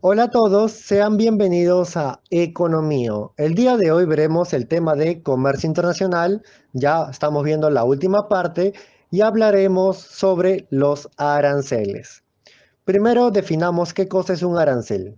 Hola a todos, sean bienvenidos a Economío. El día de hoy veremos el tema de comercio internacional, ya estamos viendo la última parte y hablaremos sobre los aranceles. Primero definamos qué cosa es un arancel.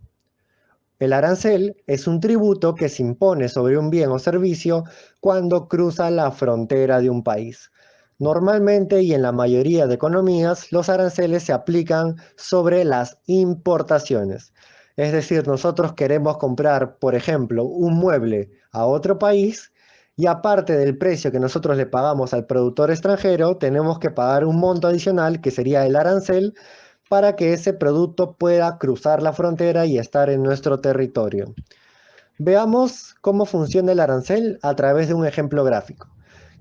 El arancel es un tributo que se impone sobre un bien o servicio cuando cruza la frontera de un país. Normalmente y en la mayoría de economías, los aranceles se aplican sobre las importaciones. Es decir, nosotros queremos comprar, por ejemplo, un mueble a otro país y aparte del precio que nosotros le pagamos al productor extranjero, tenemos que pagar un monto adicional que sería el arancel para que ese producto pueda cruzar la frontera y estar en nuestro territorio. Veamos cómo funciona el arancel a través de un ejemplo gráfico.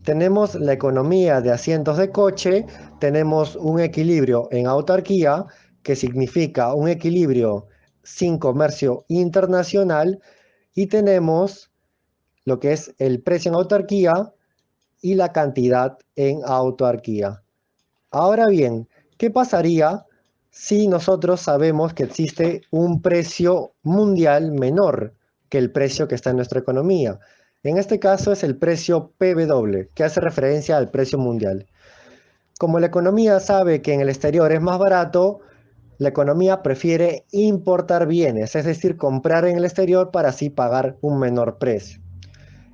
Tenemos la economía de asientos de coche, tenemos un equilibrio en autarquía, que significa un equilibrio sin comercio internacional, y tenemos lo que es el precio en autarquía y la cantidad en autarquía. Ahora bien, ¿qué pasaría si nosotros sabemos que existe un precio mundial menor que el precio que está en nuestra economía? En este caso es el precio PW, que hace referencia al precio mundial. Como la economía sabe que en el exterior es más barato, la economía prefiere importar bienes, es decir, comprar en el exterior para así pagar un menor precio.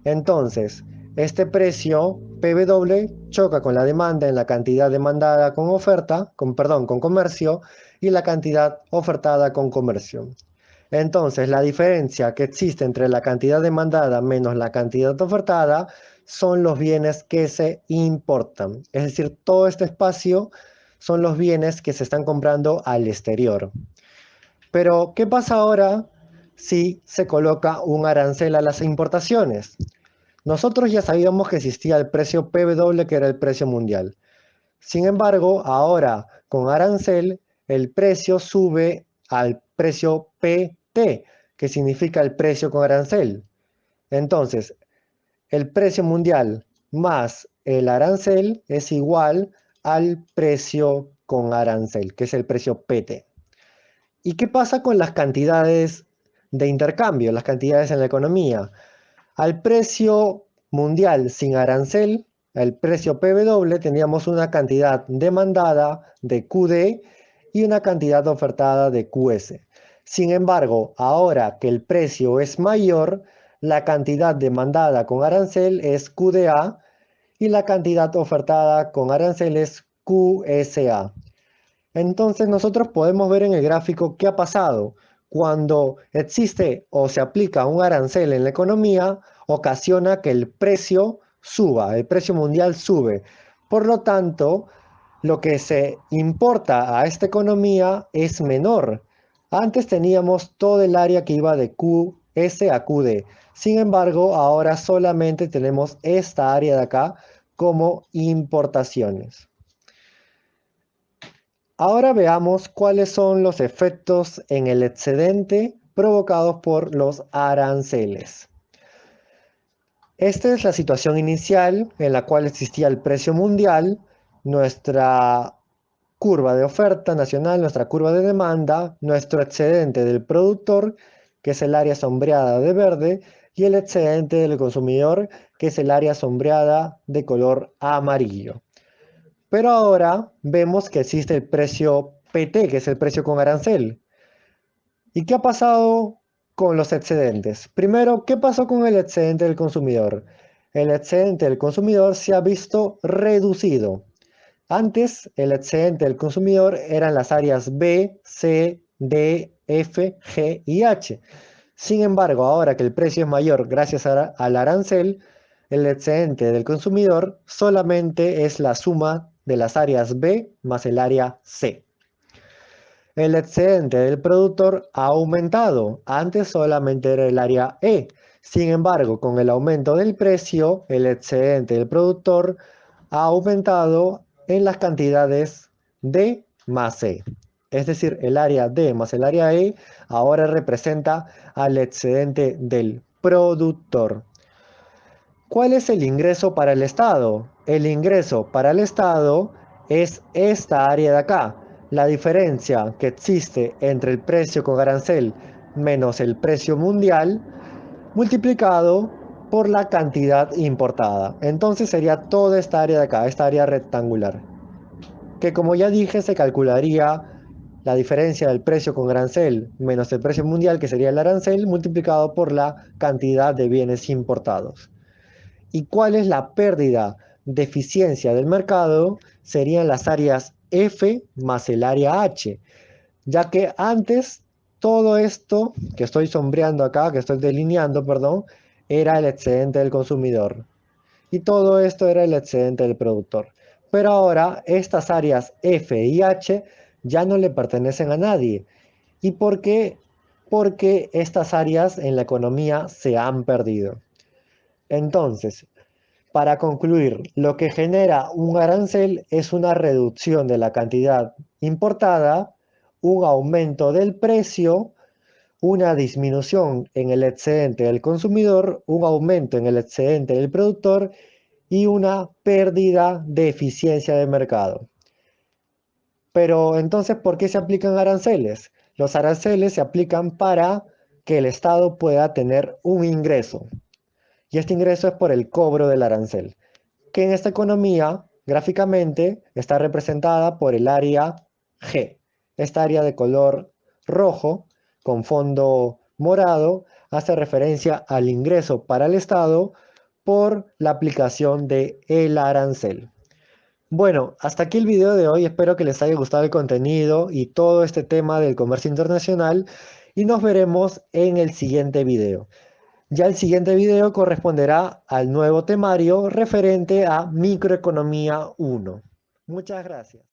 Entonces, este precio PW choca con la demanda en la cantidad demandada con oferta, con comercio, y la cantidad ofertada con comercio. Entonces, la diferencia que existe entre la cantidad demandada menos la cantidad ofertada son los bienes que se importan. Es decir, todo este espacio son los bienes que se están comprando al exterior. Pero, ¿qué pasa ahora si se coloca un arancel a las importaciones? Nosotros ya sabíamos que existía el precio PW, que era el precio mundial. Sin embargo, ahora con arancel, el precio sube al precio PT, que significa el precio con arancel. Entonces, el precio mundial más el arancel es igual al precio con arancel, que es el precio PT. ¿Y qué pasa con las cantidades de intercambio, las cantidades en la economía? Al precio mundial sin arancel, el precio PW, teníamos una cantidad demandada de QD y una cantidad ofertada de QS. Sin embargo, ahora que el precio es mayor, la cantidad demandada con arancel es QDA y la cantidad ofertada con arancel es QSA. Entonces nosotros podemos ver en el gráfico qué ha pasado. Cuando existe o se aplica un arancel en la economía, ocasiona que el precio suba, el precio mundial sube. Por lo tanto, lo que se importa a esta economía es menor. Antes teníamos todo el área que iba de QS a QD. Sin embargo, ahora solamente tenemos esta área de acá como importaciones. Ahora veamos cuáles son los efectos en el excedente provocados por los aranceles. Esta es la situación inicial en la cual existía el precio mundial, nuestra curva de oferta nacional, nuestra curva de demanda, nuestro excedente del productor, que es el área sombreada de verde, y el excedente del consumidor, que es el área sombreada de color amarillo. Pero ahora vemos que existe el precio PT, que es el precio con arancel. ¿Y qué ha pasado con los excedentes? Primero, ¿qué pasó con el excedente del consumidor? El excedente del consumidor se ha visto reducido. Antes, el excedente del consumidor eran las áreas B, C, D, F, G y H. Sin embargo, ahora que el precio es mayor gracias al arancel, el excedente del consumidor solamente es la suma de las áreas B más el área C. El excedente del productor ha aumentado. Antes solamente era el área E. Sin embargo, con el aumento del precio, el excedente del productor ha aumentado en las cantidades D más E. Es decir, el área D más el área E ahora representa al excedente del productor. ¿Cuál es el ingreso para el Estado? El ingreso para el Estado es esta área de acá, la diferencia que existe entre el precio con arancel menos el precio mundial multiplicado por la cantidad importada. Entonces sería toda esta área de acá, esta área rectangular, que como ya dije se calcularía la diferencia del precio con arancel menos el precio mundial, que sería el arancel, multiplicado por la cantidad de bienes importados. ¿Y cuál es la pérdida de eficiencia del mercado? Serían las áreas F más el área H, ya que antes todo esto que estoy sombreando acá, que estoy delineando, perdón, era el excedente del consumidor y todo esto era el excedente del productor. Pero ahora estas áreas F y H ya no le pertenecen a nadie. ¿Y por qué? Porque estas áreas en la economía se han perdido. Entonces, para concluir, lo que genera un arancel es una reducción de la cantidad importada, un aumento del precio, una disminución en el excedente del consumidor, un aumento en el excedente del productor y una pérdida de eficiencia de mercado. Pero entonces, ¿por qué se aplican aranceles? Los aranceles se aplican para que el Estado pueda tener un ingreso. Y este ingreso es por el cobro del arancel, que en esta economía, gráficamente, está representada por el área G. Esta área de color rojo, con fondo morado, hace referencia al ingreso para el Estado por la aplicación de el arancel. Bueno, hasta aquí el video de hoy. Espero que les haya gustado el contenido y todo este tema del comercio internacional. Y nos veremos en el siguiente video. Ya el siguiente video corresponderá al nuevo temario referente a Microeconomía 1. Muchas gracias.